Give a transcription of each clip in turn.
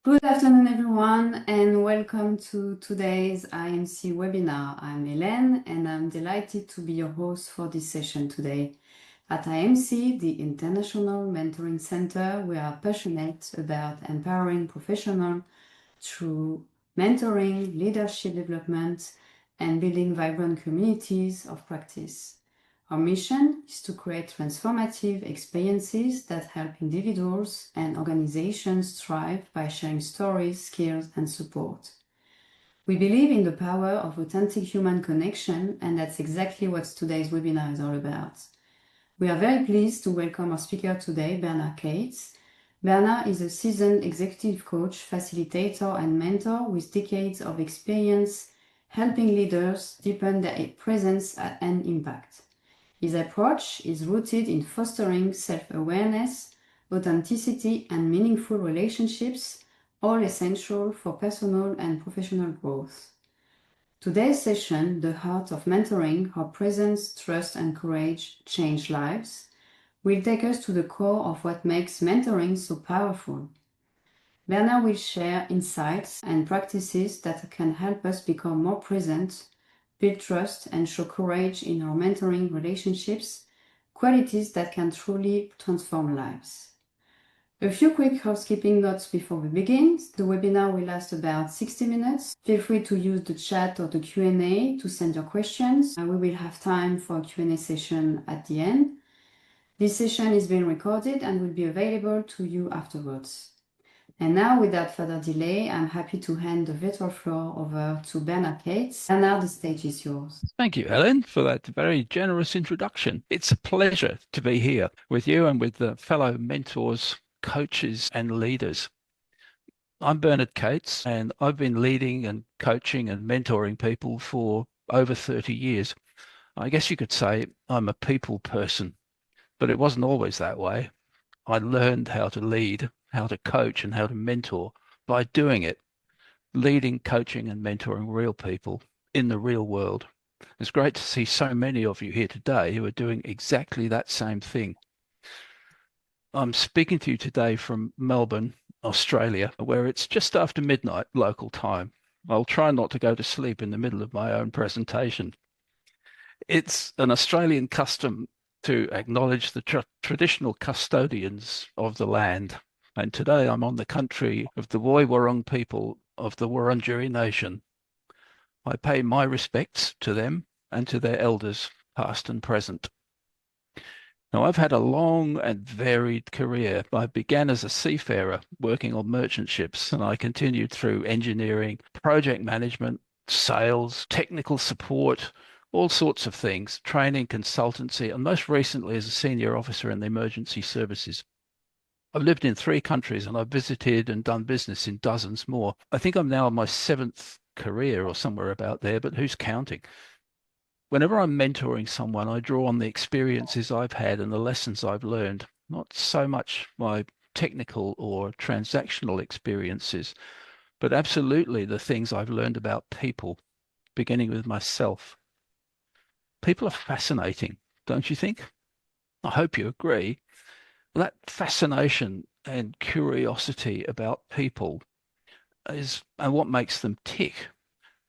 Good afternoon, everyone, and welcome to today's IMC webinar. I'm Hélène, and I'm delighted to be your host for this session today. At IMC, the International Mentoring Center, we are passionate about empowering professionals through mentoring, leadership development, and building vibrant communities of practice. Our mission is to create transformative experiences that help individuals and organizations thrive by sharing stories, skills, and support. We believe in the power of authentic human connection, and that's exactly what today's webinar is all about. We are very pleased to welcome our speaker today, Bernard Cates. Bernard is a seasoned executive coach, facilitator, and mentor with decades of experience helping leaders deepen their presence and impact. His approach is rooted in fostering self-awareness, authenticity, and meaningful relationships, all essential for personal and professional growth. Today's session, The Heart of Mentoring, How Presence, Trust, and Courage Change Lives, will take us to the core of what makes mentoring so powerful. Bernard will share insights and practices that can help us become more present, build trust, and show courage in our mentoring relationships, qualities that can truly transform lives. A few quick housekeeping notes before we begin. The webinar will last about 60 minutes. Feel free to use the chat or the Q&A to send your questions. We will have time for a Q&A session at the end. This session is being recorded and will be available to you afterwards. And now, without further delay, I'm happy to hand the virtual floor over to Bernard Cates. Bernard, the stage is yours. Thank you, Helen, for that very generous introduction. It's a pleasure to be here with you and with the fellow mentors, coaches, and leaders. I'm Bernard Cates, and I've been leading and coaching and mentoring people for over 30 years. I guess you could say I'm a people person, but it wasn't always that way. I learned how to lead, how to coach, and how to mentor by doing it, leading, coaching, and mentoring real people in the real world. It's great to see so many of you here today who are doing exactly that same thing. I'm speaking to you today from Melbourne, Australia, where it's just after midnight local time. I'll try not to go to sleep in the middle of my own presentation. It's an Australian custom to acknowledge the traditional custodians of the land. And today I'm on the country of the Woi Wurrung people of the Wurundjeri Nation. I pay my respects to them and to their elders, past and present. Now, I've had a long and varied career. I began as a seafarer working on merchant ships, and I continued through engineering, project management, sales, technical support, all sorts of things, training, consultancy, and most recently as a senior officer in the emergency services. I've lived in 3 countries and I've visited and done business in dozens more. I think I'm now on my 7th career or somewhere about there, but who's counting? Whenever I'm mentoring someone, I draw on the experiences I've had and the lessons I've learned, not so much my technical or transactional experiences, but absolutely the things I've learned about people, beginning with myself. People are fascinating, don't you think? I hope you agree. That fascination and curiosity about people is and what makes them tick.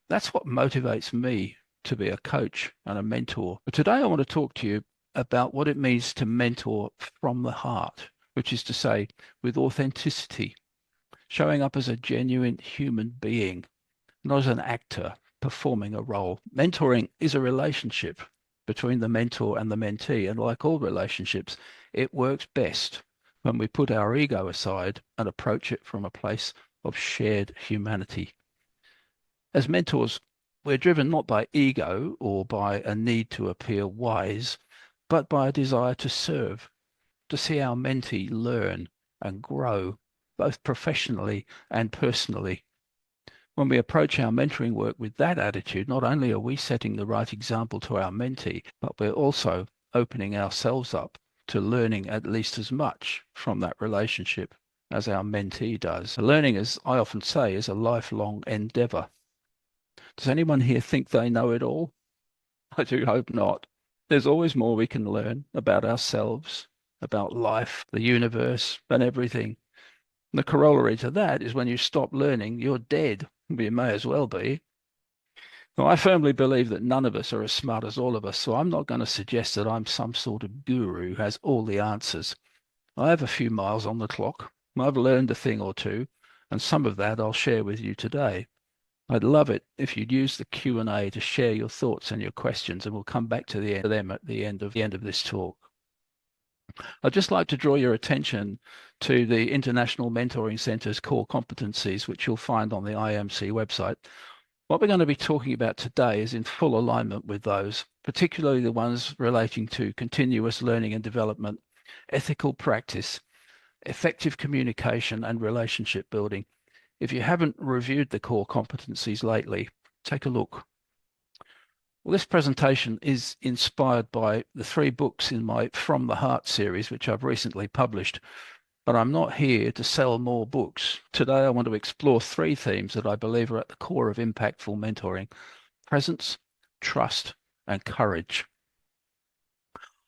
That's what motivates me to be a coach and a mentor. But today I want to talk to you about what it means to mentor from the heart, which is to say, with authenticity, showing up as a genuine human being, not as an actor performing a role. Mentoring is a relationship between the mentor and the mentee, and like all relationships, it works best when we put our ego aside and approach it from a place of shared humanity. As mentors, we're driven not by ego or by a need to appear wise, but by a desire to serve, to see our mentee learn and grow, both professionally and personally. When we approach our mentoring work with that attitude, not only are we setting the right example to our mentee, but we're also opening ourselves up to learning at least as much from that relationship as our mentee does. Learning, as I often say, is a lifelong endeavor. Does anyone here think they know it all? I do hope not. There's always more we can learn about ourselves, about life, the universe, and everything. And the corollary to that is when you stop learning, you're dead. You may as well be. Well, I firmly believe that none of us are as smart as all of us, so I'm not going to suggest that I'm some sort of guru who has all the answers. I have a few miles on the clock. I've learned a thing or two, and some of that I'll share with you today. I'd love it if you'd use the Q&A to share your thoughts and your questions, and we'll come back to them at the end of this talk. I'd just like to draw your attention to the International Mentoring Centre's core competencies, which you'll find on the IMC website. What we're going to be talking about today is in full alignment with those, particularly the ones relating to continuous learning and development, ethical practice, effective communication, and relationship building. If you haven't reviewed the core competencies lately, take a look. Well, this presentation is inspired by the 3 books in my From the Heart series, which I've recently published, but I'm not here to sell more books. Today, I want to explore 3 themes that I believe are at the core of impactful mentoring: presence, trust, and courage.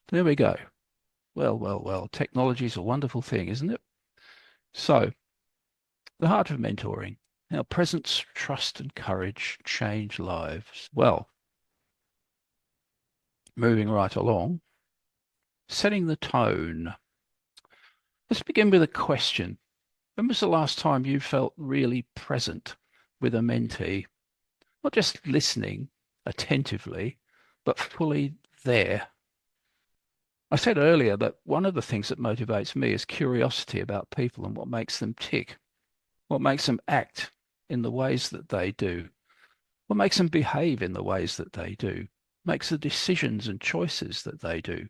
There we go. Well, technology is a wonderful thing, isn't it? So, the heart of mentoring. How presence, trust, and courage change lives. Well, moving right along, setting the tone. Let's begin with a question. When was the last time you felt really present with a mentee? Not just listening attentively, but fully there. I said earlier that one of the things that motivates me is curiosity about people and what makes them tick, what makes them act in the ways that they do, what makes them behave in the ways that they do, makes the decisions and choices that they do,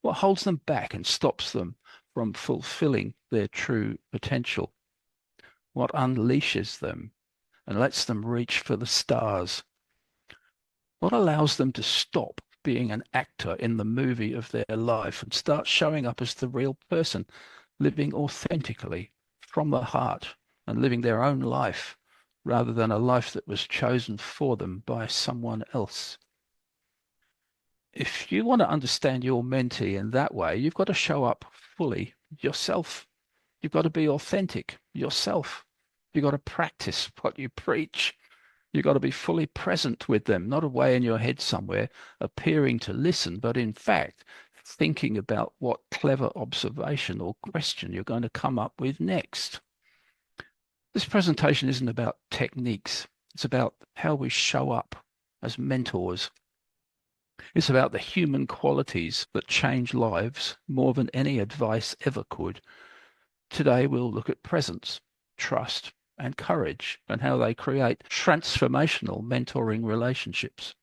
what holds them back and stops them from fulfilling their true potential, what unleashes them and lets them reach for the stars, what allows them to stop being an actor in the movie of their life and start showing up as the real person, living authentically from the heart and living their own life rather than a life that was chosen for them by someone else. If you want to understand your mentee in that way, you've got to show up fully yourself. You've got to be authentic yourself. You've got to practice what you preach. You've got to be fully present with them, not away in your head somewhere, appearing to listen, but in fact, thinking about what clever observation or question you're going to come up with next. This presentation isn't about techniques. It's about how we show up as mentors. It's about the human qualities that change lives more than any advice ever could. Today, we'll look at presence, trust, and courage and how they create transformational mentoring relationships.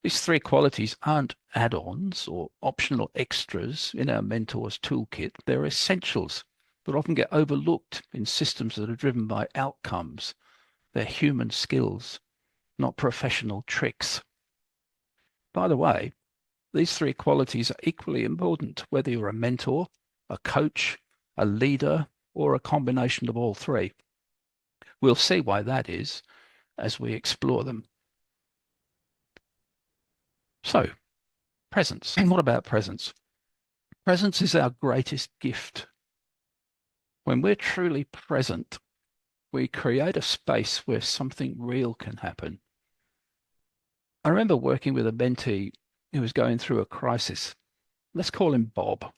These 3 qualities aren't add-ons or optional extras in our mentor's toolkit. They're essentials that often get overlooked in systems that are driven by outcomes. They're human skills, not professional tricks. By the way, these 3 qualities are equally important whether you're a mentor, a coach, a leader, or a combination of all 3. We'll see why that is as we explore them. So, presence. And what about presence? Presence is our greatest gift. When we're truly present, we create a space where something real can happen. I remember working with a mentee who was going through a crisis. Let's call him Bob. Of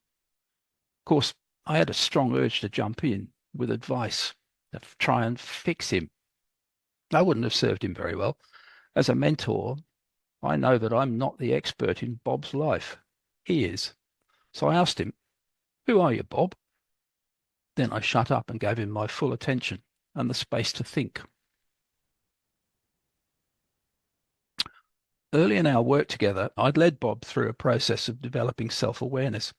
course, I had a strong urge to jump in with advice to try and fix him. I wouldn't have served him very well. As a mentor, I know that I'm not the expert in Bob's life. He is. So I asked him, "Who are you, Bob?" Then I shut up and gave him my full attention and the space to think. Early in our work together, I'd led Bob through a process of developing self-awareness.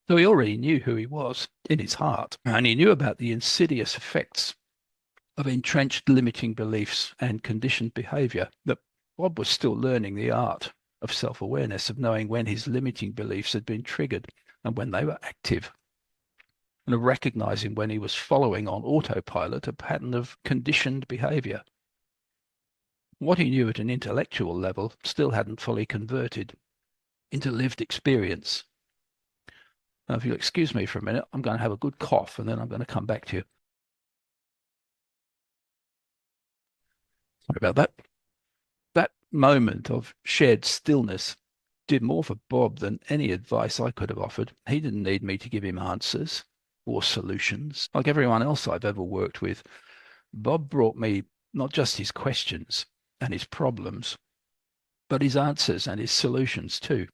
So he already knew who he was in his heart, and he knew about the insidious effects of entrenched limiting beliefs and conditioned behavior. That Bob was still learning the art of self-awareness, of knowing when his limiting beliefs had been triggered and when they were active, and of recognizing when he was following on autopilot a pattern of conditioned behavior. What he knew at an intellectual level still hadn't fully converted into lived experience. Now, if you'll excuse me for a minute, I'm going to have a good cough and then I'm going to come back to you. Sorry about that. That moment of shared stillness did more for Bob than any advice I could have offered. He didn't need me to give him answers or solutions. Like everyone else I've ever worked with, Bob brought me not just his questions and his problems, but his answers and his solutions too.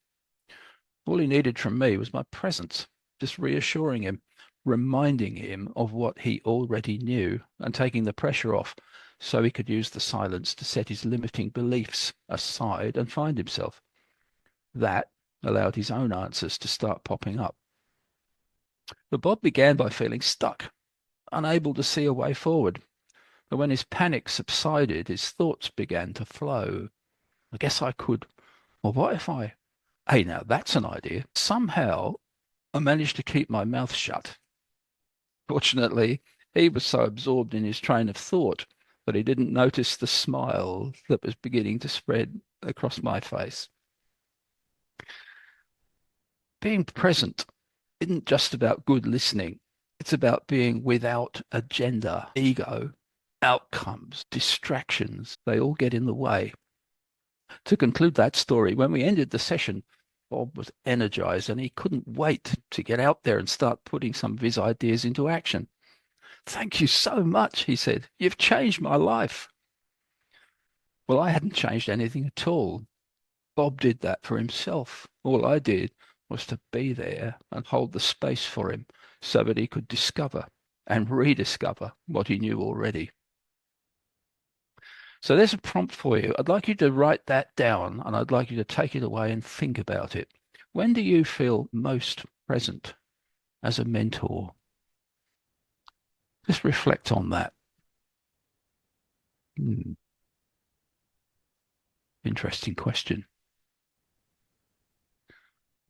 All he needed from me was my presence, just reassuring him, reminding him of what he already knew and taking the pressure off so he could use the silence to set his limiting beliefs aside and find himself. That allowed his own answers to start popping up. But Bob began by feeling stuck, unable to see a way forward. But when his panic subsided, his thoughts began to flow. I guess I could. Well, what if I? Hey, now that's an idea. Somehow I managed to keep my mouth shut. Fortunately, he was so absorbed in his train of thought that he didn't notice the smile that was beginning to spread across my face. Being present isn't just about good listening. It's about being without agenda, ego, outcomes, distractions. They all get in the way. To conclude that story, when we ended the session, Bob was energized and he couldn't wait to get out there and start putting some of his ideas into action. Thank you so much, he said. You've changed my life. Well, I hadn't changed anything at all. Bob did that for himself. All I did was to be there and hold the space for him so that he could discover and rediscover what he knew already. So there's a prompt for you. I'd like you to write that down and I'd like you to take it away and think about it. When do you feel most present as a mentor? Just reflect on that. Interesting question.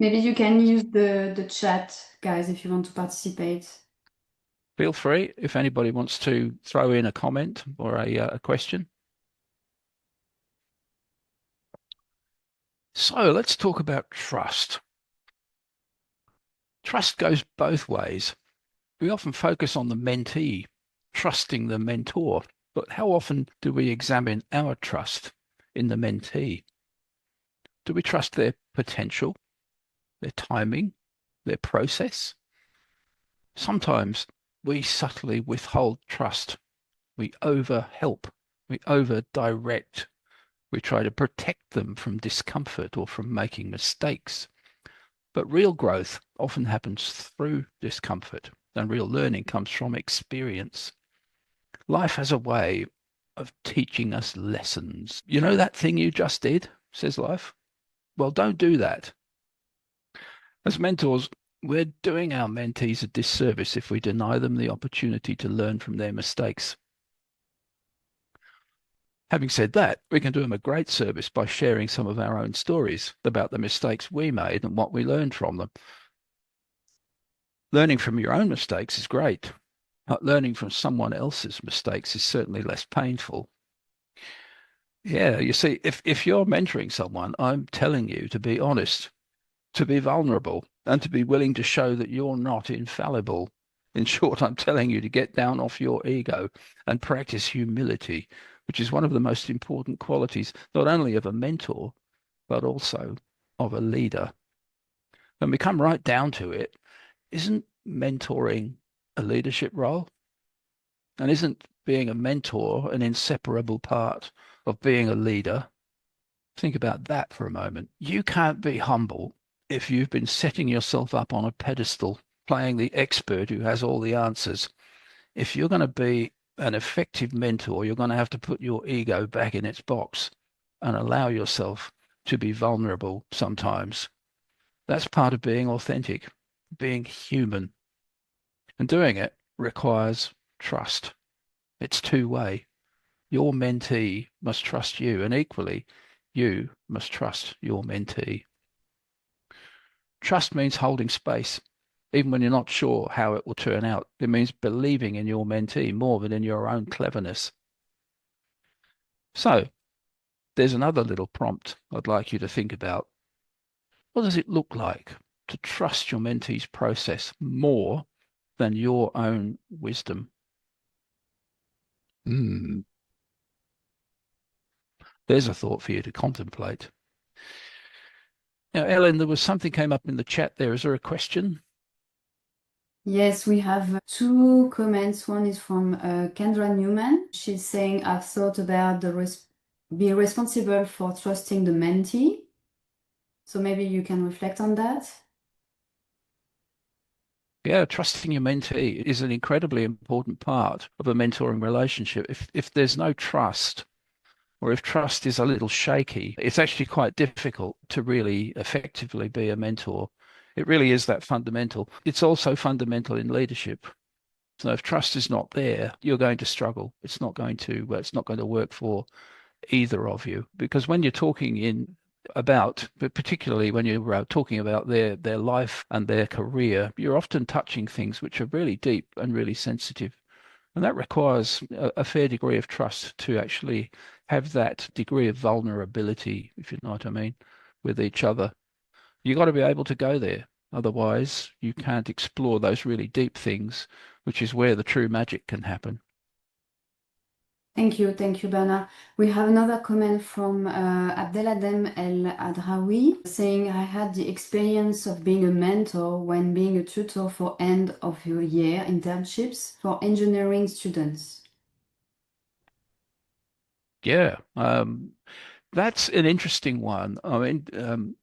Maybe you can use the chat, guys, if you want to participate. Feel free if anybody wants to throw in a comment or a question. So let's talk about trust. Trust goes both ways. We often focus on the mentee, trusting the mentor, but how often do we examine our trust in the mentee? Do we trust their potential, their timing, their process? Sometimes we subtly withhold trust. We over-help, we over-direct, we try to protect them from discomfort or from making mistakes. But real growth often happens through discomfort, and real learning comes from experience. Life has a way of teaching us lessons. You know that thing you just did, says life? Well, don't do that. As mentors, we're doing our mentees a disservice if we deny them the opportunity to learn from their mistakes. Having said that, we can do them a great service by sharing some of our own stories about the mistakes we made and what we learned from them. Learning from your own mistakes is great, but learning from someone else's mistakes is certainly less painful. Yeah, you see, if you're mentoring someone, I'm telling you to be honest, to be vulnerable, and to be willing to show that you're not infallible. In short, I'm telling you to get down off your ego and practice humility, which is one of the most important qualities, not only of a mentor, but also of a leader. When we come right down to it, isn't mentoring a leadership role? And isn't being a mentor an inseparable part of being a leader? Think about that for a moment. You can't be humble if you've been setting yourself up on a pedestal, playing the expert who has all the answers. If you're going to be an effective mentor, you're going to have to put your ego back in its box and allow yourself to be vulnerable sometimes. That's part of being authentic, being human. And doing it requires trust. It's two-way. Your mentee must trust you, and equally, you must trust your mentee. Trust means holding space, even when you're not sure how it will turn out. It means believing in your mentee more than in your own cleverness. So, there's another little prompt I'd like you to think about. What does it look like to trust your mentee's process more than your own wisdom? Hmm. There's a thought for you to contemplate. Now, Ellen, there was something came up in the chat there. Is there a question? Yes, we have two comments. One is from Kendra Newman. She's saying, I've thought about being responsible for trusting the mentee. So maybe you can reflect on that. Yeah, trusting your mentee is an incredibly important part of a mentoring relationship. If there's no trust, or if trust is a little shaky, it's actually quite difficult to really effectively be a mentor. It really is that fundamental. It's also fundamental in leadership. So if trust is not there, you're going to struggle. It's not going to work for either of you. Because when you're talking but particularly when you're talking about their life and their career, you're often touching things which are really deep and really sensitive. And that requires a fair degree of trust to actually have that degree of vulnerability, if you know what I mean, with each other. You got to be able to go there. Otherwise, you can't explore those really deep things, which is where the true magic can happen. Thank you, Bernard. We have another comment from Abdeladem El Adraoui saying, I had the experience of being a mentor when being a tutor for end of year internships for engineering students. Yeah, that's an interesting one. I mean,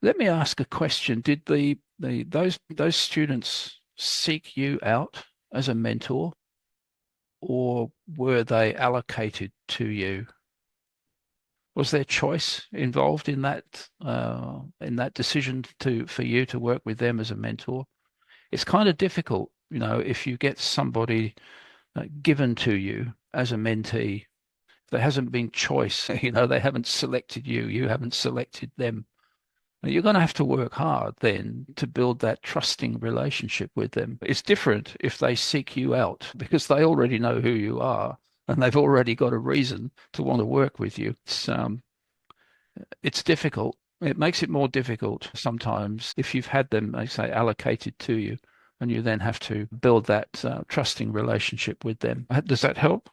let me ask a question. Did those students seek you out as a mentor, or were they allocated to you? Was there choice involved in that decision for you to work with them as a mentor? It's kind of difficult, if you get somebody given to you as a mentee. There hasn't been choice, they haven't selected you, you haven't selected them. You're going to have to work hard then to build that trusting relationship with them. It's different if they seek you out because they already know who you are and they've already got a reason to want to work with you. It's difficult. It makes it more difficult sometimes if you've had them, they say, allocated to you, and you then have to build that trusting relationship with them. Does that help?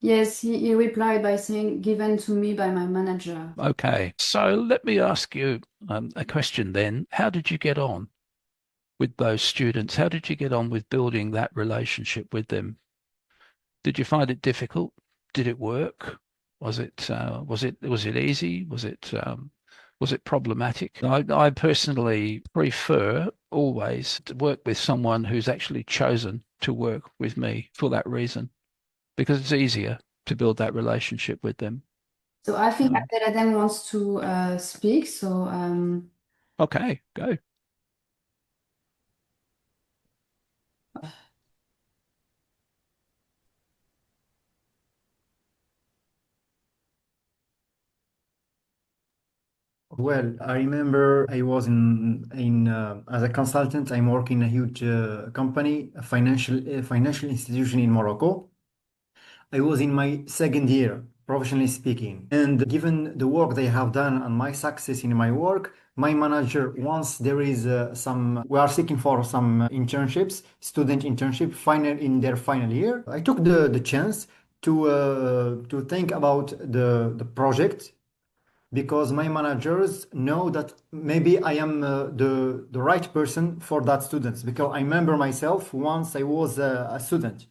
Yes, he replied by saying, given to me by my manager. Okay. So let me ask you a question then. How did you get on with those students? How did you get on with building that relationship with them? Did you find it difficult? Did it work? Was it easy? Was it problematic? I personally prefer always to work with someone who's actually chosen to work with me for that reason, because it's easier to build that relationship with them. So I think Um, Abdeladem wants to speak. So okay, go. Well, I remember I was in as a consultant. I'm working in a huge company, a financial institution in Morocco. I was in my second year, professionally speaking. And given the work they have done and my success in my work, my manager, once there is we are seeking for some student internship, in their final year. I took the chance to think about the project because my managers know that maybe I am the right person for that students because I remember myself once I was a student.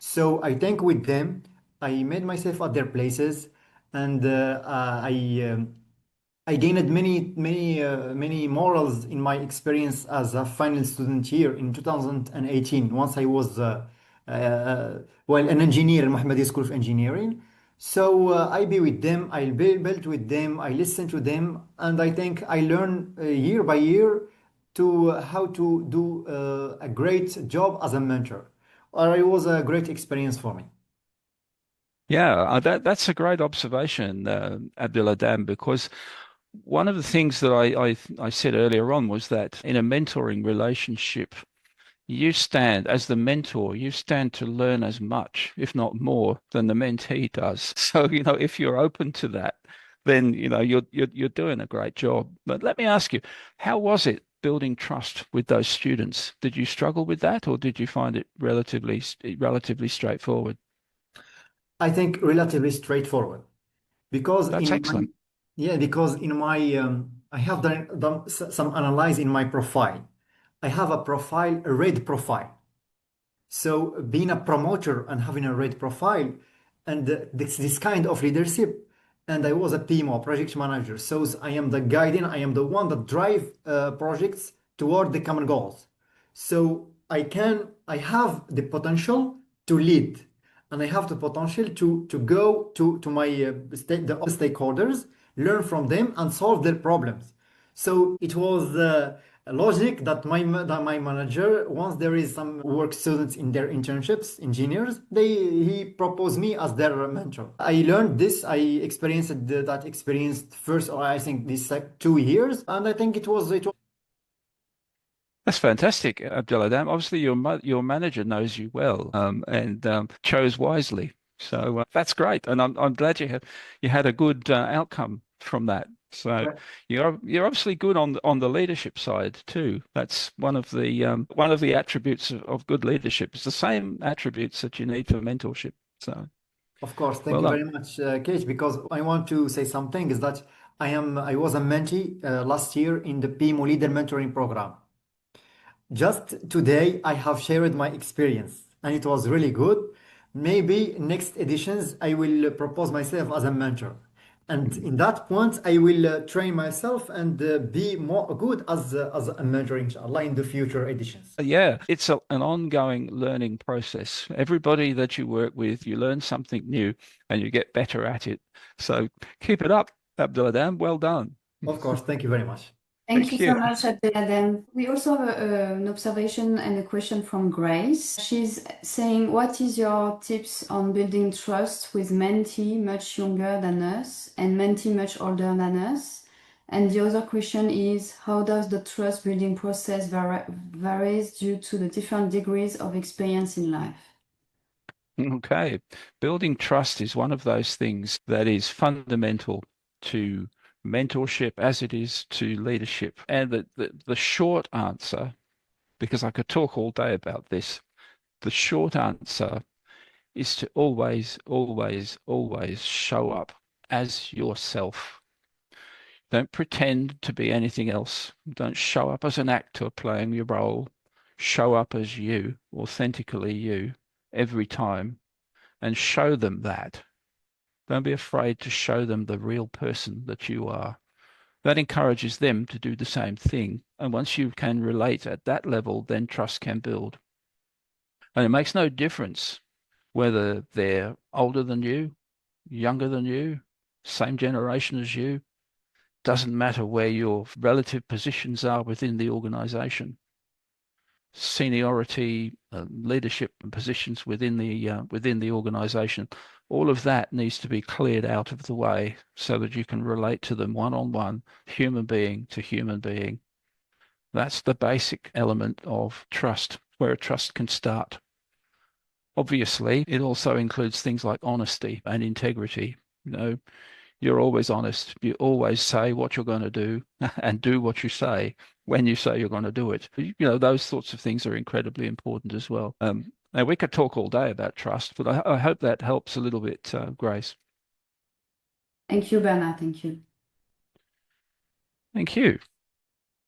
So I think with them, I made myself at their places, and I gained many morals in my experience as a final student here in 2018. Once I was an engineer in Mohammedia School of Engineering. So I be with them, I build with them, I listen to them, and I think I learn year by year to how to do a great job as a mentor. Or it was a great experience for me. Yeah, that's a great observation, Abdullah Dam, because one of the things that I said earlier on was that in a mentoring relationship, as the mentor, you stand to learn as much, if not more, than the mentee does. So, if you're open to that, then you're doing a great job. But let me ask you, how was it building trust with those students? Did you struggle with that, or did you find it relatively straightforward? I think relatively straightforward because That's in my excellent. yeah because in my I have done some analyze in my profile. I have a profile, a red profile. So being a promoter and having a red profile and this kind of leadership, and I was a PMO, project manager. So I am the guiding, I am the one that drive projects toward the common goals. So I have the potential to lead, and I have the potential to go to my the other stakeholders, learn from them, and solve their problems. So it was logic that my manager, once there is some work students in their internships, engineers, he proposed me as their mentor. I learned this. I experienced that experience first, or I think this like 2 years, and I think it was. That's fantastic, Abdeladam. Obviously, your manager knows you well, and chose wisely. So that's great, and I'm glad you had a good outcome from that. So you're obviously good on the leadership side too. That's one of the attributes of good leadership. It's the same attributes that you need for mentorship. So Of course, thank well you done. very much, Kate, because I want to say something is that I was a mentee last year in the PMO Leader Mentoring Program. Just today, I have shared my experience, and it was really good. Maybe next editions, I will propose myself as a mentor. And in that point, I will train myself and be more good as a mentor, inshallah, in the future editions. Yeah, it's an ongoing learning process. Everybody that you work with, you learn something new and you get better at it. So keep it up, Abdulladam. Well done. Of course, thank you very much. Thank you Thank so you. much, Abdeladem. We also have an observation and a question from Grace. She's saying, what is your tips on building trust with mentee much younger than us and mentee much older than us? And the other question is, how does the trust building process varies due to the different degrees of experience in life? Okay. Building trust is one of those things that is fundamental to mentorship as it is to leadership. And the short answer, because I could talk all day about this, the short answer is to always, always, always show up as yourself. Don't pretend to be anything else. Don't show up as an actor playing your role. Show up as you, authentically you, every time, and show them that. Don't be afraid to show them the real person that you are. That encourages them to do the same thing. And once you can relate at that level, then trust can build. And it makes no difference whether they're older than you, younger than you, same generation as you. Doesn't matter where your relative positions are within the organization. Seniority, leadership and positions within the organization, all of that needs to be cleared out of the way so that you can relate to them one on one, human being to human being. That's the basic element of trust, where trust can start. Obviously, it also includes things like honesty and integrity. You know, you're always honest. You always say what you're going to do and do what you say when you say you're going to do it. Those sorts of things are incredibly important as well. Now, we could talk all day about trust, but I hope that helps a little bit, Grace. Thank you, Bernard. Thank you. Thank you.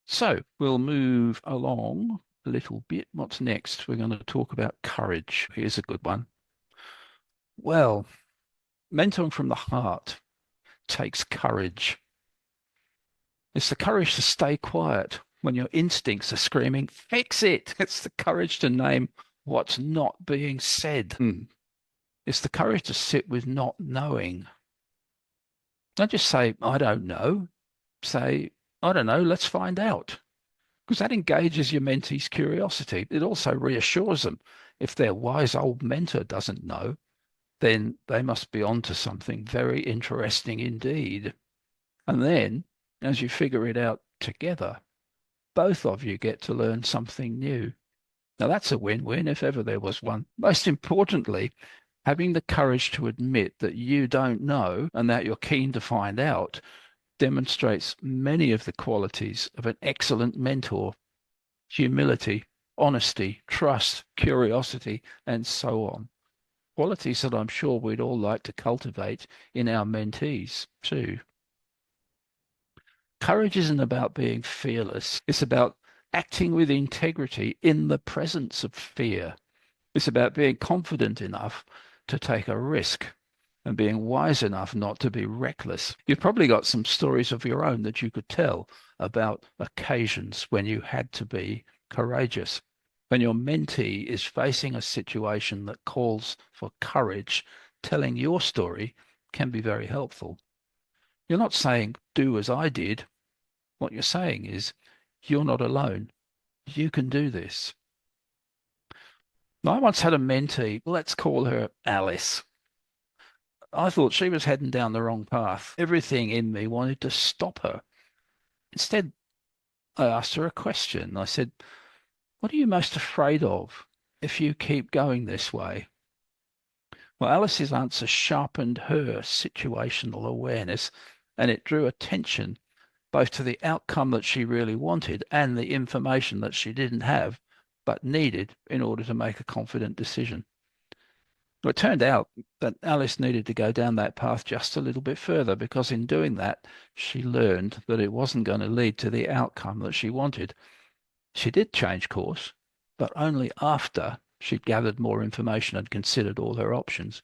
So we'll move along a little bit. What's next? We're going to talk about courage. Here's a good one. Well, mentoring from the heart takes courage. It's the courage to stay quiet when your instincts are screaming, fix it. It's the courage to name what's not being said. It's the courage to sit with not knowing. Don't just say, I don't know. Say, I don't know, let's find out. Because that engages your mentee's curiosity. It also reassures them. If their wise old mentor doesn't know, then they must be onto something very interesting indeed. And then, as you figure it out together, both of you get to learn something new. Now, that's a win-win if ever there was one. Most importantly, Having the courage to admit that you don't know and that you're keen to find out demonstrates many of the qualities of an excellent mentor: humility, honesty, trust, curiosity, and so on. Qualities that I'm sure we'd all like to cultivate in our mentees too. Courage isn't about being fearless. It's about acting with integrity in the presence of fear. It's about being confident enough to take a risk and being wise enough not to be reckless. You've probably got some stories of your own that you could tell about occasions when you had to be courageous. When your mentee is facing a situation that calls for courage, telling your story can be very helpful. You're not saying, do as I did. What you're saying is, you're not alone. You can do this. I once had a mentee, let's call her Alice. I thought she was heading down the wrong path. Everything in me wanted to stop her. Instead, I asked her a question. I said, what are you most afraid of if you keep going this way? Well, Alice's answer sharpened her situational awareness, and it drew attention both to the outcome that she really wanted and the information that she didn't have but needed in order to make a confident decision. Well, it turned out that Alice needed to go down that path just a little bit further, because in doing that, she learned that it wasn't going to lead to the outcome that she wanted. She did change course, but only after she'd gathered more information and considered all her options.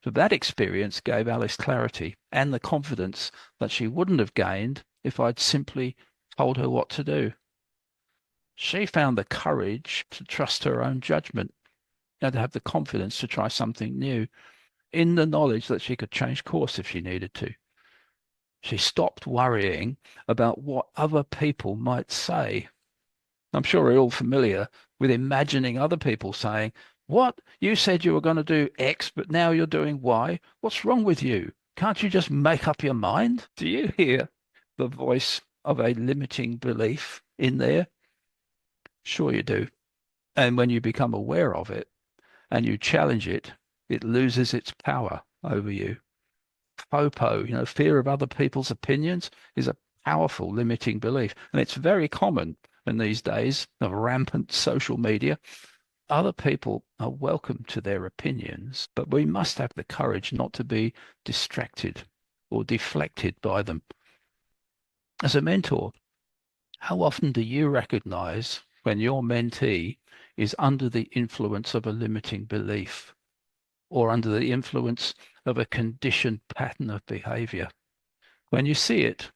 So that experience gave Alice clarity and the confidence that she wouldn't have gained if I'd simply told her what to do. She found the courage to trust her own judgment and to have the confidence to try something new, in the knowledge that she could change course if she needed to. She stopped worrying about what other people might say. I'm sure we're all familiar with imagining other people saying, what? You said you were going to do X, but now you're doing Y. What's wrong with you? Can't you just make up your mind? Do you hear the voice of a limiting belief in there? Sure you do. And when you become aware of it and you challenge it, it loses its power over you. FOPO, fear of other people's opinions, is a powerful limiting belief. And it's very common in these days of rampant social media. Other people are welcome to their opinions, but we must have the courage not to be distracted or deflected by them. As a mentor, how often do you recognize when your mentee is under the influence of a limiting belief or under the influence of a conditioned pattern of behavior? When you see it,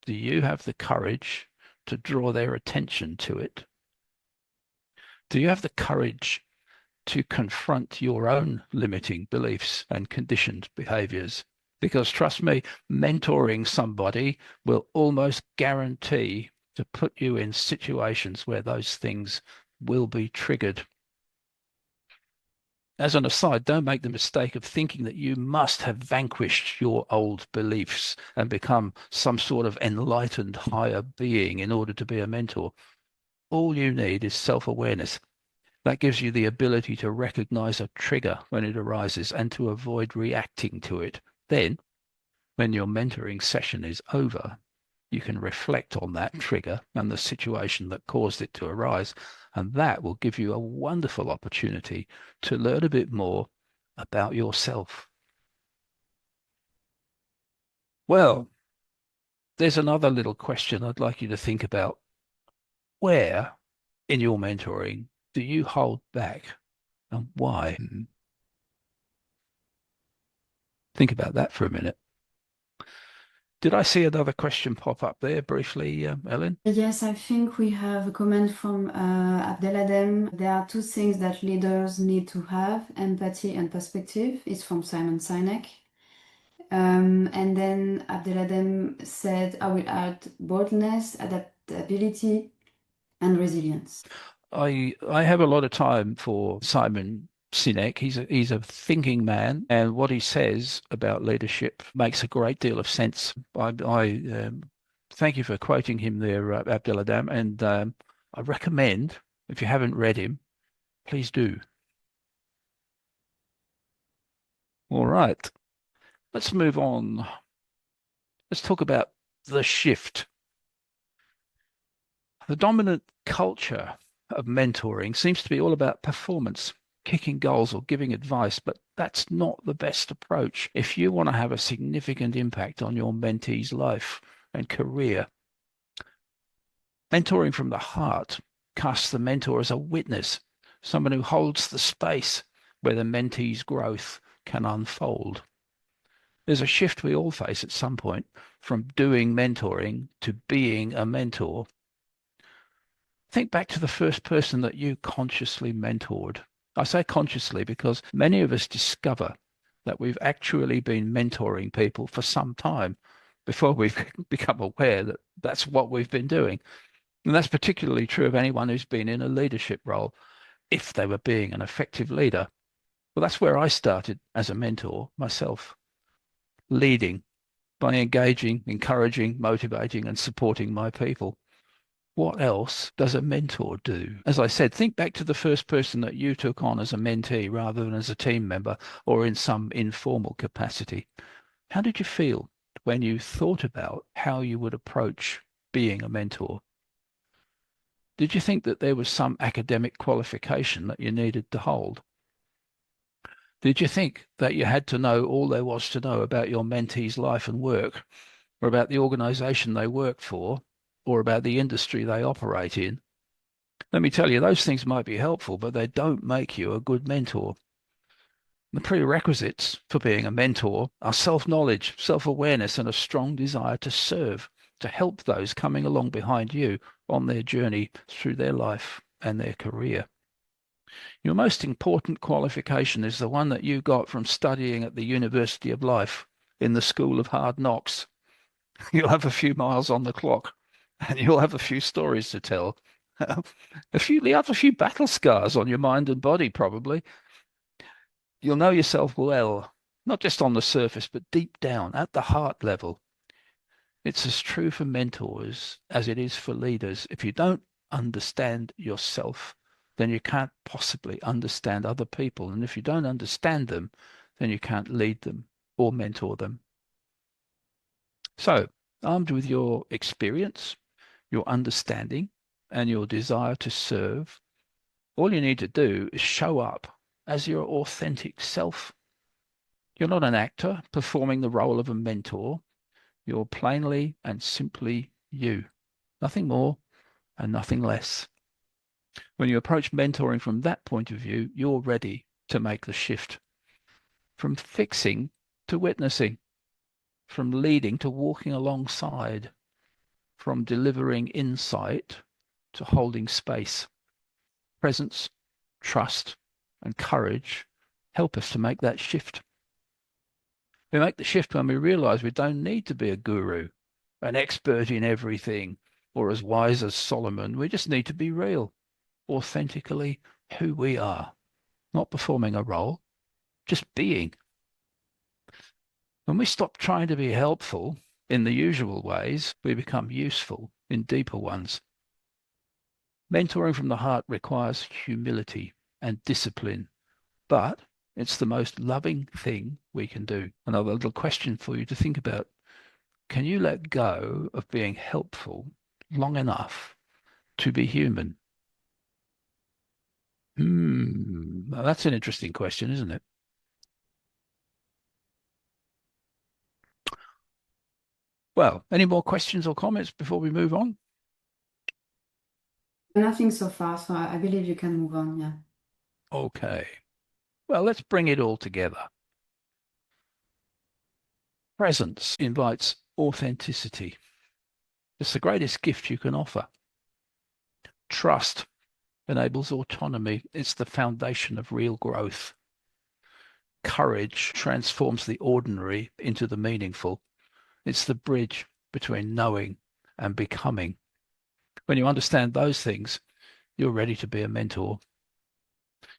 do you have the courage to draw their attention to it? Do you have the courage to confront your own limiting beliefs and conditioned behaviors? Because trust me, mentoring somebody will almost guarantee to put you in situations where those things will be triggered. As an aside, don't make the mistake of thinking that you must have vanquished your old beliefs and become some sort of enlightened higher being in order to be a mentor. All you need is self-awareness. That gives you the ability to recognize a trigger when it arises and to avoid reacting to it. Then, when your mentoring session is over, you can reflect on that trigger and the situation that caused it to arise, and that will give you a wonderful opportunity to learn a bit more about yourself. Well, there's another little question I'd like you to think about. Where in your mentoring do you hold back, and why? Think about that for a minute. Did I see another question pop up there briefly, Ellen? Yes, I think we have a comment from Abdeladem. There are two things that leaders need to have: empathy and perspective. It's from Simon Sinek. And then Abdeladem said, I will add boldness, adaptability, and resilience. I have a lot of time for Simon Sinek. He's a thinking man, and what he says about leadership makes a great deal of sense. I thank you for quoting him there, Abdeladam, and I recommend, if you haven't read him, please do. All right, let's move on. Let's talk about the shift. The dominant culture of mentoring seems to be all about performance, kicking goals or giving advice, but that's not the best approach if you want to have a significant impact on your mentee's life and career. Mentoring from the heart casts the mentor as a witness, someone who holds the space where the mentee's growth can unfold. There's a shift we all face at some point from doing mentoring to being a mentor. Think back to the first person that you consciously mentored. I say consciously because many of us discover that we've actually been mentoring people for some time before we've become aware that that's what we've been doing. And that's particularly true of anyone who's been in a leadership role, if they were being an effective leader. Well, that's where I started as a mentor myself, leading by engaging, encouraging, motivating, and supporting my people. What else does a mentor do? As I said, think back to the first person that you took on as a mentee rather than as a team member or in some informal capacity. How did you feel when you thought about how you would approach being a mentor? Did you think that there was some academic qualification that you needed to hold? Did you think that you had to know all there was to know about your mentee's life and work, or about the organization they work for, or about the industry they operate in? Let me tell you, those things might be helpful, but they don't make you a good mentor. The prerequisites for being a mentor are self-knowledge, self-awareness, and a strong desire to serve, to help those coming along behind you on their journey through their life and their career. Your most important qualification is the one that you got from studying at the University of Life in the School of Hard Knocks. You'll have a few miles on the clock and you'll have a few stories to tell. You'll have a few battle scars on your mind and body, probably. You'll know yourself well, not just on the surface, but deep down at the heart level. It's as true for mentors as it is for leaders. If you don't understand yourself, then you can't possibly understand other people. And if you don't understand them, then you can't lead them or mentor them. So, armed with your experience, your understanding, and your desire to serve, all you need to do is show up as your authentic self. You're not an actor performing the role of a mentor. You're plainly and simply you. Nothing more and nothing less. When you approach mentoring from that point of view, you're ready to make the shift from fixing to witnessing, from leading to walking alongside, from delivering insight to holding space. Presence, trust, and courage help us to make that shift. We make the shift when we realize we don't need to be a guru, an expert in everything, or as wise as Solomon. We just need to be real, authentically who we are, not performing a role, just being. When we stop trying to be helpful in the usual ways, we become useful in deeper ones. Mentoring from the heart requires humility and discipline, but it's the most loving thing we can do. Another little question for you to think about. Can you let go of being helpful long enough to be human? Well, that's an interesting question, isn't it? Well, any more questions or comments before we move on? Nothing so far, so I believe you can move on, yeah. Okay. Well, let's bring it all together. Presence invites authenticity. It's the greatest gift you can offer. Trust enables autonomy. It's the foundation of real growth. Courage transforms the ordinary into the meaningful. It's the bridge between knowing and becoming. When you understand those things, you're ready to be a mentor.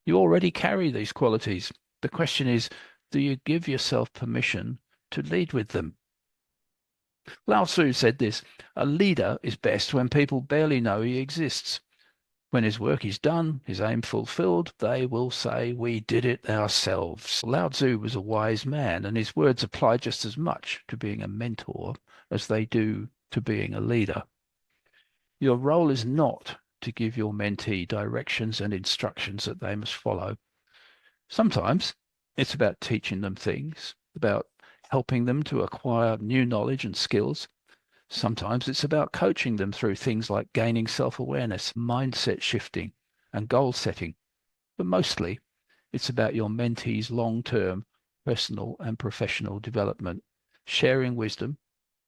You already carry these qualities. The question is, do you give yourself permission to lead with them? Lao Tzu said this, a leader is best when people barely know he exists. When his work is done, his aim fulfilled, they will say, "We did it ourselves." Lao Tzu was a wise man, and his words apply just as much to being a mentor as they do to being a leader. Your role is not to give your mentee directions and instructions that they must follow. Sometimes it's about teaching them things, about helping them to acquire new knowledge and skills. Sometimes it's about coaching them through things like gaining self-awareness, mindset shifting, and goal setting. But mostly, it's about your mentee's long-term personal and professional development, sharing wisdom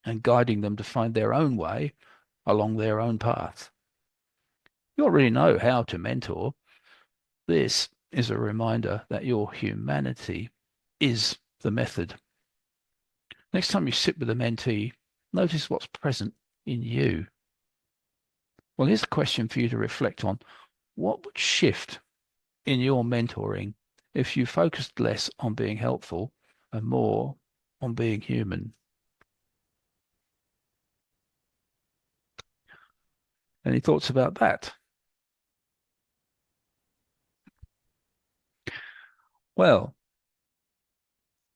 and guiding them to find their own way along their own path. You already know how to mentor. This is a reminder that your humanity is the method. Next time you sit with a mentee, notice what's present in you. Well, here's a question for you to reflect on. What would shift in your mentoring if you focused less on being helpful and more on being human? Any thoughts about that? Well,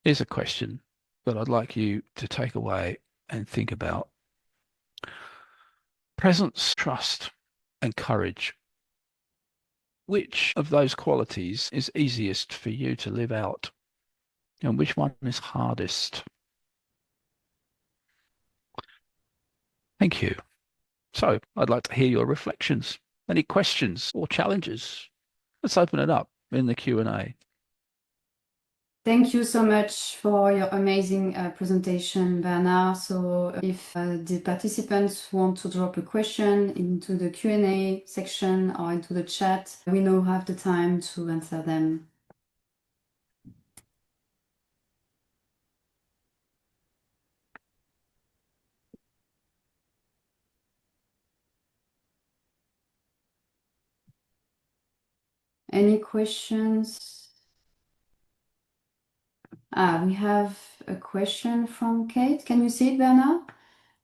here's a question that I'd like you to take away and think about. Presence, trust, and courage. Which of those qualities is easiest for you to live out? And which one is hardest? Thank you. So I'd like to hear your reflections. Any questions or challenges? Let's open it up in the Q&A. Thank you so much for your amazing presentation, Bernard. So if the participants want to drop a question into the Q&A section or into the chat, we now have the time to answer them. Any questions? We have a question from Kate. Can you see it, Bernard?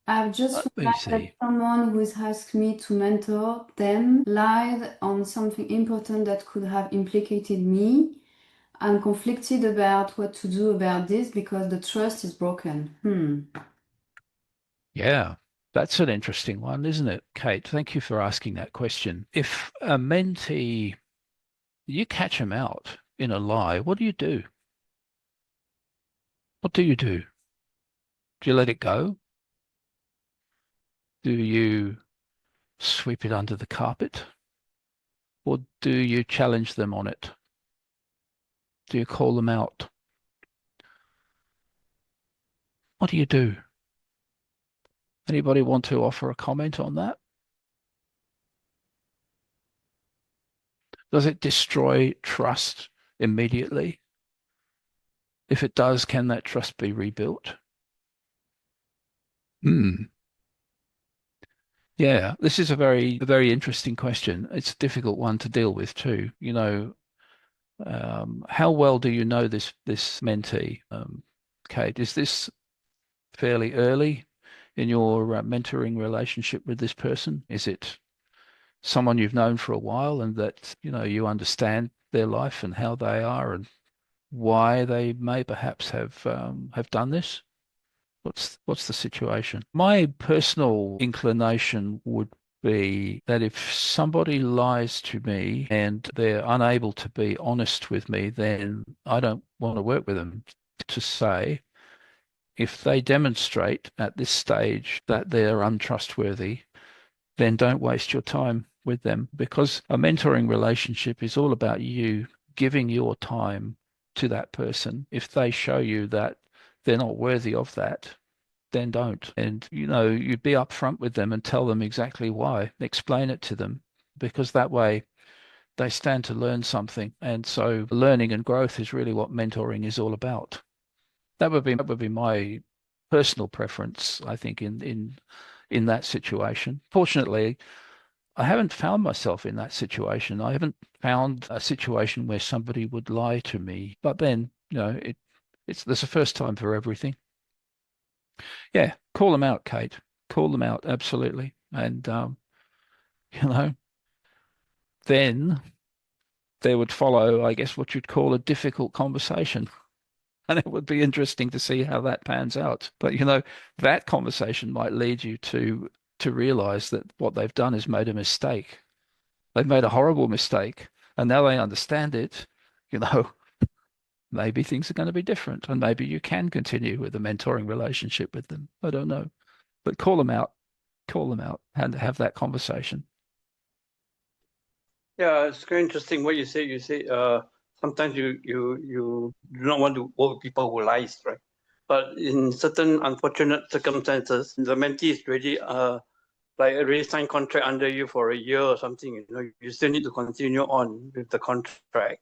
I've just Let me realized that see. someone who has asked me to mentor them lied on something important that could have implicated me. I'm conflicted about what to do about this because the trust is broken. Yeah, that's an interesting one, isn't it, Kate? Thank you for asking that question. If a mentee, you catch them out in a lie, what do you do? What do you do? Do you let it go? Do you sweep it under the carpet? Or do you challenge them on it? Do you call them out? What do you do? Anybody want to offer a comment on that? Does it destroy trust immediately? If it does, can that trust be rebuilt? Hmm. Yeah, this is a very interesting question. It's a difficult one to deal with too. How well do you know this mentee, Kate? Is this fairly early in your mentoring relationship with this person? Is it someone you've known for a while and that you understand their life and how they are and why they may perhaps have done this? What's the situation? My personal inclination would be that if somebody lies to me and they're unable to be honest with me, then I don't want to work with them. To say, if they demonstrate at this stage that they're untrustworthy, then don't waste your time with them, because a mentoring relationship is all about you giving your time to that person. If they show you that they're not worthy of that, then don't. And, you be upfront with them and tell them exactly why. Explain it to them, because that way they stand to learn something. And so learning and growth is really what mentoring is all about. That would be my personal preference, I think, in that situation. Fortunately, I haven't found myself in that situation. I haven't found a situation where somebody would lie to me. But then, there's a first time for everything. Yeah, call them out, Kate. Call them out, absolutely. And you know, then there would follow, I guess, what you'd call a difficult conversation. And it would be interesting to see how that pans out. But that conversation might lead you to realize that what they've done is made a mistake. They've made a horrible mistake, and now they understand it. You know, maybe things are going to be different, and maybe you can continue with a mentoring relationship with them. I don't know. But call them out, and have that conversation. Yeah, it's very interesting what you say. You say sometimes you do not want to work with people who lies, right? But in certain unfortunate circumstances, the mentee is really like already signed contract under you for a year or something. You still need to continue on with the contract.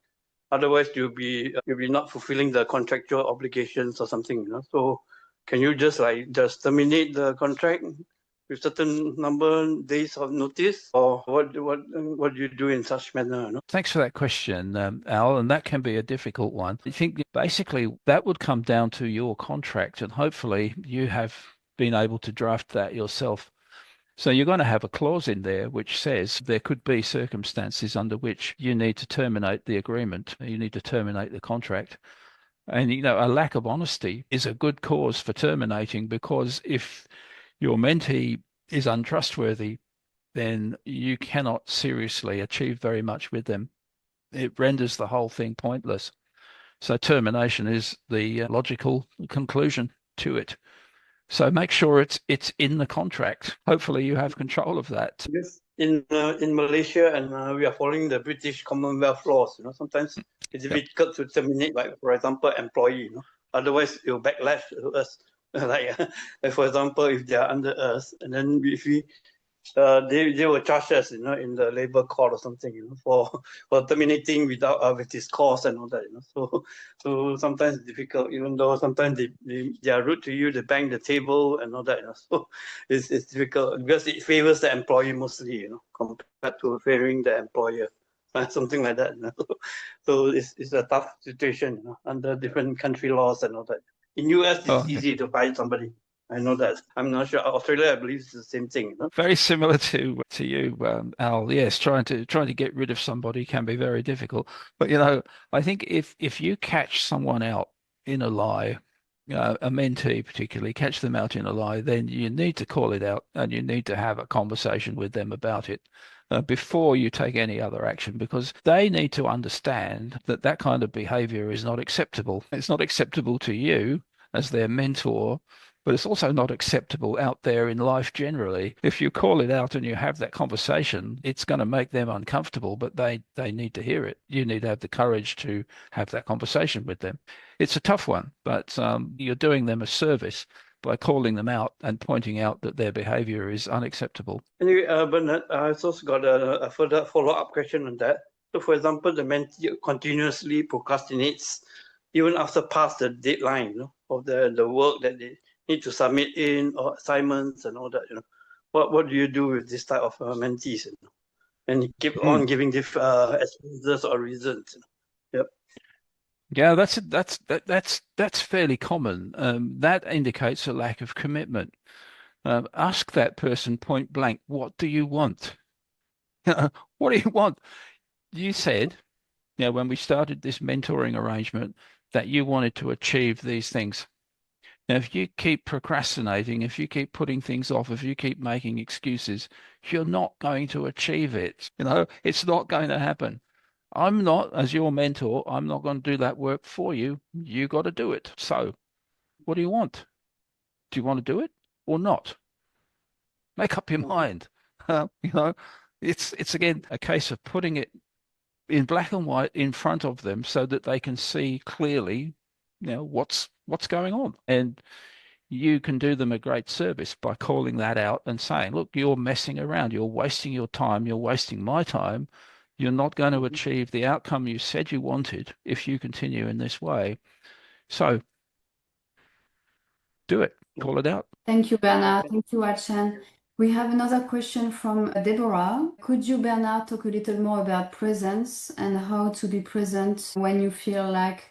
Otherwise, you'll be not fulfilling the contractual obligations or something. So, can you just terminate the contract with certain number days of notice, or what do you do in such manner? Thanks for that question, Al, and that can be a difficult one. I think basically that would come down to your contract, and hopefully you have been able to draft that yourself. So you're going to have a clause in there which says there could be circumstances under which you need to terminate the agreement, you need to terminate the contract. And a lack of honesty is a good cause for terminating, because if your mentee is untrustworthy, then you cannot seriously achieve very much with them. It renders the whole thing pointless. So termination is the logical conclusion to it. So make sure it's in the contract. Hopefully you have control of that. Yes. In Malaysia, and we are following the British Commonwealth laws. Sometimes it's difficult to terminate, like for example, employee. Otherwise, it will backlash to us. like for example, if they are under us, and then if we they will charge us, in the labor court or something, for terminating without with this cause and all that, So sometimes it's difficult, even though sometimes they are rude to you, they bang the table and all that, So it's difficult because it favors the employee mostly, compared to favoring the employer, something like that. So it's a tough situation, under different country laws and all that. In US, it's easy to find somebody. I know that. I'm not sure. Australia, I believe, is the same thing. Very similar to you, Al. Yes, trying to get rid of somebody can be very difficult. But I think if you catch someone out in a lie, a mentee particularly, catch them out in a lie, then you need to call it out and you need to have a conversation with them about it. Before you take any other action, because they need to understand that that kind of behavior is not acceptable. It's not acceptable to you as their mentor, but it's also not acceptable out there in life generally. If you call it out and you have that conversation, it's going to make them uncomfortable, but they need to hear it. You need to have the courage to have that conversation with them. It's a tough one, but you're doing them a service by calling them out and pointing out that their behavior is unacceptable. Anyway, Bernard, I also got a further follow-up question on that. So, for example, the mentee continuously procrastinates even after past the deadline, of the work that they need to submit in, or assignments and all that. What do you do with this type of mentees? And keep on giving different excuses or reasons. Yep. Yeah, that's fairly common. That indicates a lack of commitment. Ask that person point blank, what do you want? What do you want? You said, when we started this mentoring arrangement, that you wanted to achieve these things. Now, if you keep procrastinating, if you keep putting things off, if you keep making excuses, you're not going to achieve it. It's not going to happen. I'm not, as your mentor, I'm not going to do that work for you. You got to do it. So, what do you want? Do you want to do it or not? Make up your mind. It's again a case of putting it in black and white in front of them so that they can see clearly, what's going on. And you can do them a great service by calling that out and saying, look, you're messing around, you're wasting your time, you're wasting my time. You're not going to achieve the outcome you said you wanted if you continue in this way. So do it, call it out. Thank you, Bernard. Thank you, Achan. We have another question from Deborah. Could you, Bernard, talk a little more about presence and how to be present when you feel like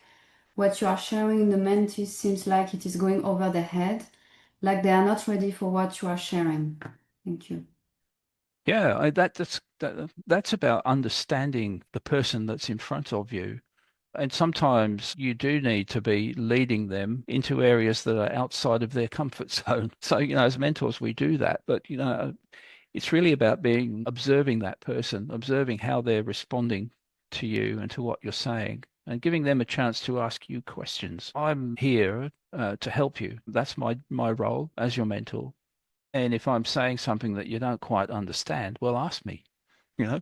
what you are sharing in the mentee seems like it is going over their head, like they are not ready for what you are sharing? Thank you. Yeah, that's about understanding the person that's in front of you. And sometimes you do need to be leading them into areas that are outside of their comfort zone. So, as mentors, we do that. But, it's really about observing that person, observing how they're responding to you and to what you're saying, and giving them a chance to ask you questions. I'm here to help you. That's my role as your mentor. And if I'm saying something that you don't quite understand, well, ask me, you know,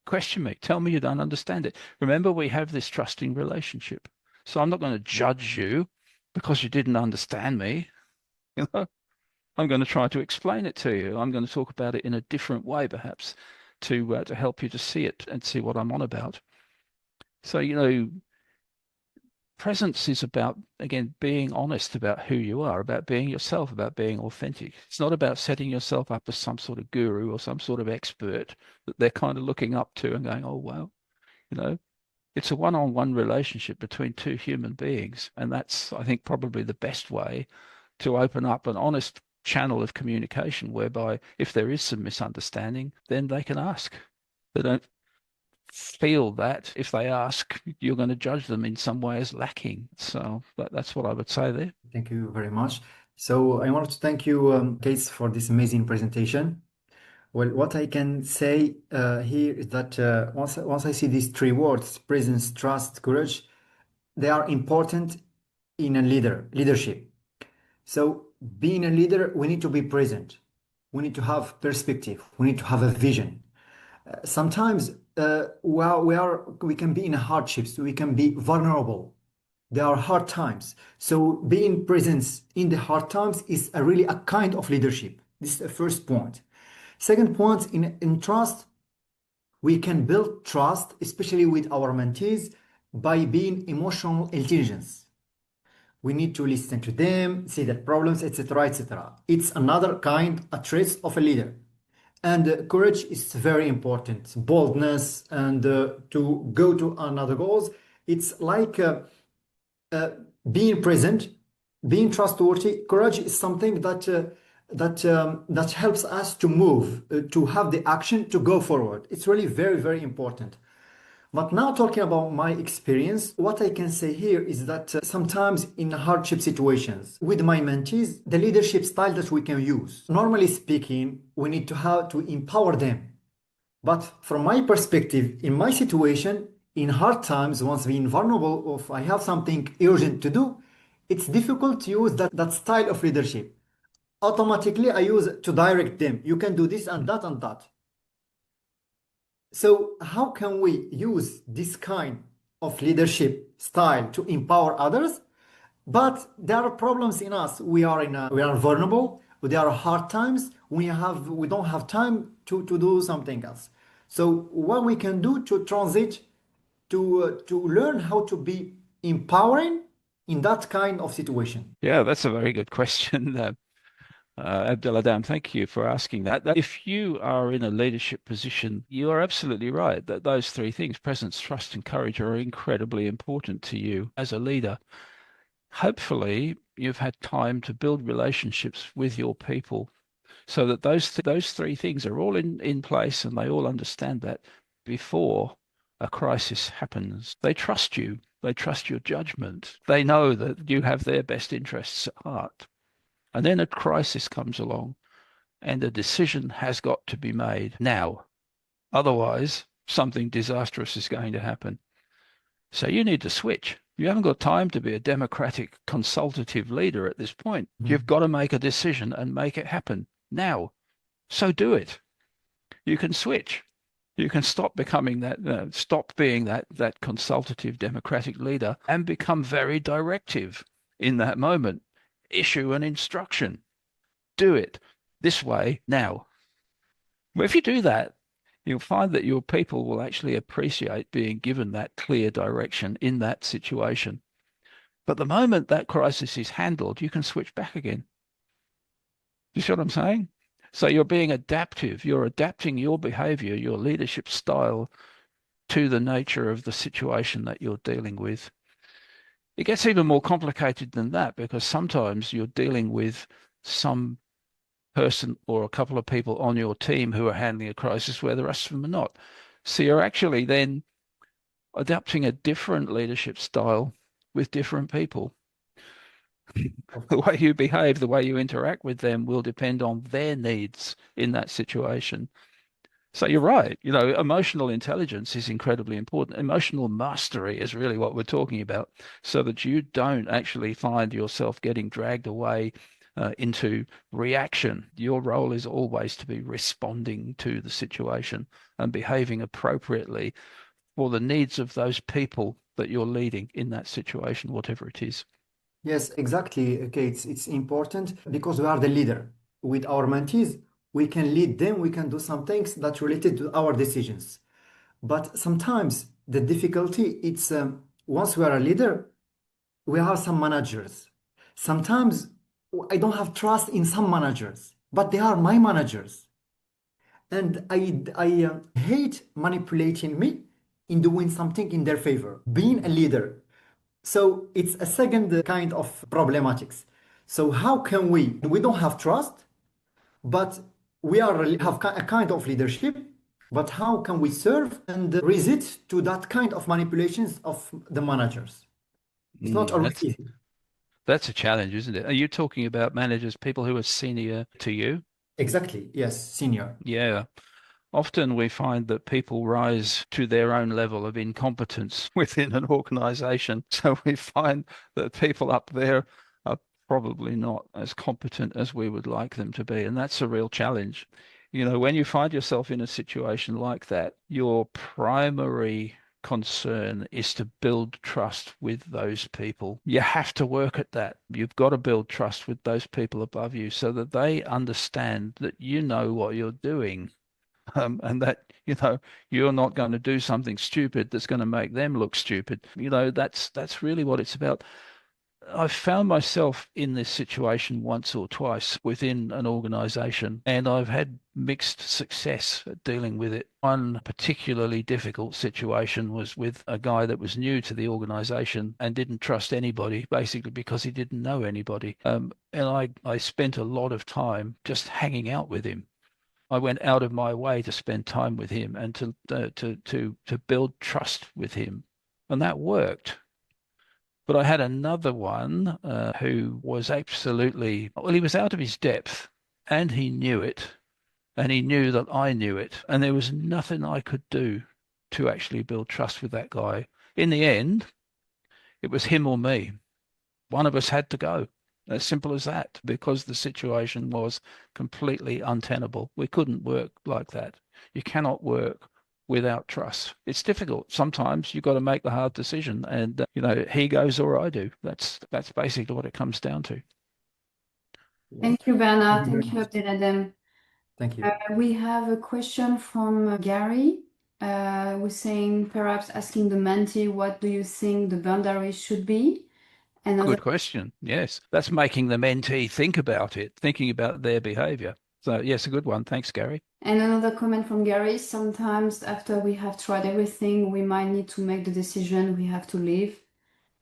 question me, tell me you don't understand it. Remember, we have this trusting relationship. So I'm not going to judge you because you didn't understand me. You know, I'm going to try to explain it to you. I'm going to talk about it in a different way, perhaps, to help you to see it and see what I'm on about. So, presence is about, again, being honest about who you are, about being yourself, about being authentic. It's not about setting yourself up as some sort of guru or some sort of expert that they're kind of looking up to and going, oh, wow, you know, it's a one-on-one relationship between two human beings. And that's, I think, probably the best way to open up an honest channel of communication whereby if there is some misunderstanding, then they can ask. They don't feel that if they ask, you're going to judge them in some way as lacking. So that's what I would say there. Thank you very much. So I wanted to thank you, Case, for this amazing presentation. Well, what I can say here is that once I see these three words, presence, trust, courage, they are important in a leadership. So being a leader, we need to be present. We need to have perspective. We need to have a vision. Sometimes we can be in hardships. We can be vulnerable. There are hard times. So being present in the hard times is really a kind of leadership. This is the first point. Second point, in trust, we can build trust, especially with our mentees, by being emotional intelligence. We need to listen to them, see their problems, etc., etc. It's another kind, a trait of a leader. And courage is very important. Boldness and to go to another goals. It's like being present, being trustworthy. Courage is something that helps us to move, to have the action to go forward. It's really very, very important. But now talking about my experience, what I can say here is that sometimes in hardship situations with my mentees, the leadership style that we can use, normally speaking, we need to have to empower them. But from my perspective, in my situation, in hard times, once being vulnerable, or if I have something urgent to do, it's difficult to use that style of leadership. Automatically, I use to direct them. You can do this and that and that. So how can we use this kind of leadership style to empower others? But there are problems in us. We are vulnerable. There are hard times. We don't have time to do something else. So what we can do to transit to learn how to be empowering in that kind of situation? Yeah, that's a very good question. Abdeladam, thank you for asking that. If you are in a leadership position, you are absolutely right that those three things, presence, trust, and courage, are incredibly important to you as a leader. Hopefully, you've had time to build relationships with your people so that those three things are all in place and they all understand that before a crisis happens. They trust you. They trust your judgment. They know that you have their best interests at heart. And then a crisis comes along and a decision has got to be made now. Otherwise, something disastrous is going to happen. So you need to switch. You haven't got time to be a democratic consultative leader at this point. You've got to make a decision and make it happen now. So do it. You can switch. You can stop becoming stop being that consultative democratic leader and become very directive in that moment. Issue an instruction. Do it this way now. Well, if you do that, you'll find that your people will actually appreciate being given that clear direction in that situation. But the moment that crisis is handled, you can switch back again. You see what I'm saying? So you're being adaptive. You're adapting your behavior, your leadership style to the nature of the situation that you're dealing with. It gets even more complicated than that because sometimes you're dealing with some person or a couple of people on your team who are handling a crisis where the rest of them are not. So you're actually then adapting a different leadership style with different people. The way you behave, the way you interact with them will depend on their needs in that situation. So you're right. Emotional intelligence is incredibly important. Emotional mastery is really what we're talking about, so that you don't actually find yourself getting dragged away into reaction. Your role is always to be responding to the situation and behaving appropriately for the needs of those people that you're leading in that situation, whatever it is. Yes, exactly. Okay, it's important because we are the leader. With our mentees, we can lead them, we can do some things that related to our decisions. But sometimes the difficulty, it's once we are a leader, we have some managers. Sometimes I don't have trust in some managers, but they are my managers. And I hate manipulating me in doing something in their favor, being a leader. So it's a second kind of problematics. So how can we don't have trust, but we have a kind of leadership, but how can we serve and resist to that kind of manipulations of the managers? It's not Mm, always that's easy. that's a challenge, isn't it? Are you talking about managers, people who are senior to you? Exactly. Yes, senior. Yeah. Often we find that people rise to their own level of incompetence within an organization. So we find that people up there are probably not as competent as we would like them to be. And that's a real challenge. When you find yourself in a situation like that, your primary concern is to build trust with those people. You have to work at that. You've got to build trust with those people above you so that they understand that you know what you're doing, and that you're not going to do something stupid that's going to make them look stupid. That's really what it's about. I've found myself in this situation once or twice within an organization, and I've had mixed success at dealing with it. One particularly difficult situation was with a guy that was new to the organization and didn't trust anybody, basically because he didn't know anybody. And I spent a lot of time just hanging out with him. I went out of my way to spend time with him and to build trust with him, and that worked. But I had another one who was absolutely, well, he was out of his depth, and he knew it, and he knew that I knew it, and there was nothing I could do to actually build trust with that guy. In the end, it was him or me. One of us had to go. As simple as that, because the situation was completely untenable. We couldn't work like that. You cannot work without trust. It's difficult. Sometimes you've got to make the hard decision, and he goes or I do. That's basically what it comes down to. Yes. Thank you, Thank Bernard. you very Thank you, much. Abdeladem. Thank you. We have a question from Gary. Who's saying, perhaps asking the mentee, what do you think the boundaries should be? Another Good question. Yes, that's making the mentee think about it, thinking about their behavior. So yes, a good one. Thanks, Gary. And another comment from Gary, sometimes after we have tried everything, we might need to make the decision we have to leave.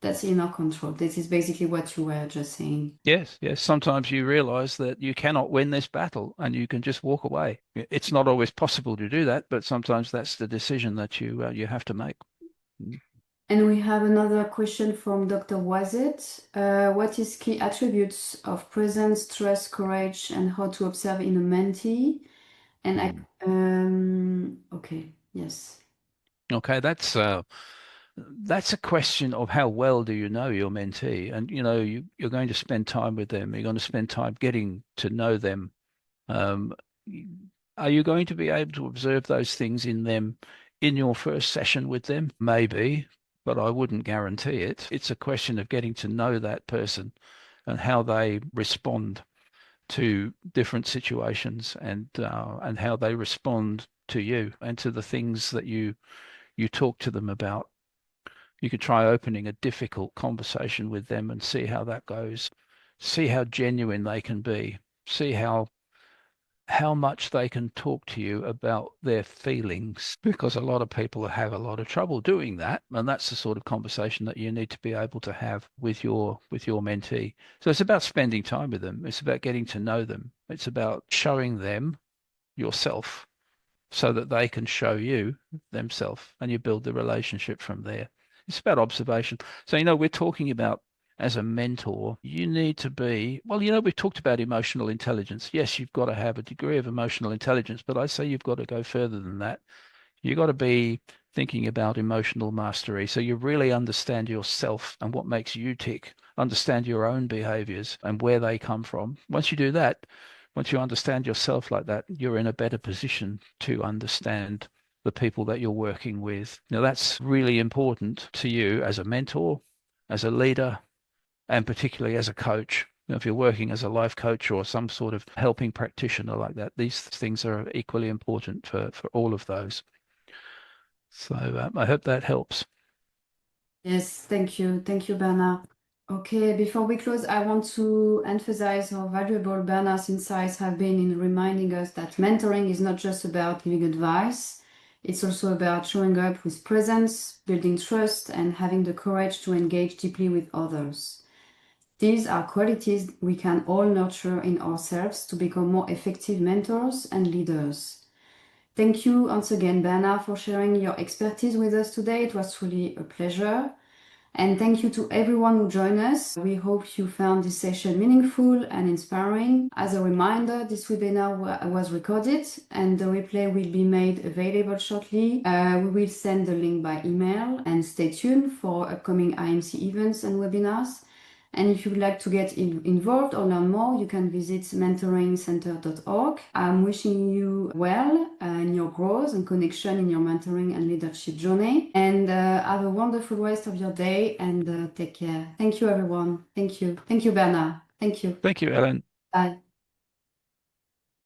That's in our control. This is basically what you were just saying. Yes, yes. Sometimes you realize that you cannot win this battle and you can just walk away. It's not always possible to do that, but sometimes that's the decision that you have to make. And we have another question from Dr. Wazit. What is key attributes of presence, trust, courage, and how to observe in a mentee? And okay, yes. Okay, that's a question of how well do you know your mentee, and you're going to spend time with them. You're going to spend time getting to know them. Um, are you going to be able to observe those things in them in your first session with them? Maybe, but I wouldn't guarantee it. It's a question of getting to know that person and how they respond to different situations, and how they respond to you and to the things that you talk to them about. You could try opening a difficult conversation with them and see how that goes. See how genuine they can be. See how much they can talk to you about their feelings, because a lot of people have a lot of trouble doing that, and that's the sort of conversation that you need to be able to have with your mentee. So it's about spending time with them. It's about getting to know them. It's about showing them yourself so that they can show you themselves, and you build the relationship from there. It's about observation. So, we're talking about, as a mentor, you need to be, well, we've talked about emotional intelligence. Yes, you've got to have a degree of emotional intelligence, but I say you've got to go further than that. You've got to be thinking about emotional mastery. So you really understand yourself and what makes you tick, understand your own behaviors and where they come from. Once you do that, once you understand yourself like that, you're in a better position to understand the people that you're working with. Now, that's really important to you as a mentor, as a leader, and particularly as a coach. If you're working as a life coach or some sort of helping practitioner like that, these things are equally important for all of those. So I hope that helps. Yes, thank you. Thank you, Bernard. Okay, before we close, I want to emphasize how valuable Bernard's insights have been in reminding us that mentoring is not just about giving advice. It's also about showing up with presence, building trust, and having the courage to engage deeply with others. These are qualities we can all nurture in ourselves to become more effective mentors and leaders. Thank you once again, Bernard, for sharing your expertise with us today. It was truly a pleasure. And thank you to everyone who joined us. We hope you found this session meaningful and inspiring. As a reminder, this webinar was recorded and the replay will be made available shortly. We will send the link by email, and stay tuned for upcoming IMC events and webinars. And if you'd like to get involved or learn more, you can visit mentoringcenter.org. I'm wishing you well in your growth and connection in your mentoring and leadership journey. And have a wonderful rest of your day, and take care. Thank you, everyone. Thank you. Thank you, Bernard. Thank you. Thank you, Ellen. Bye.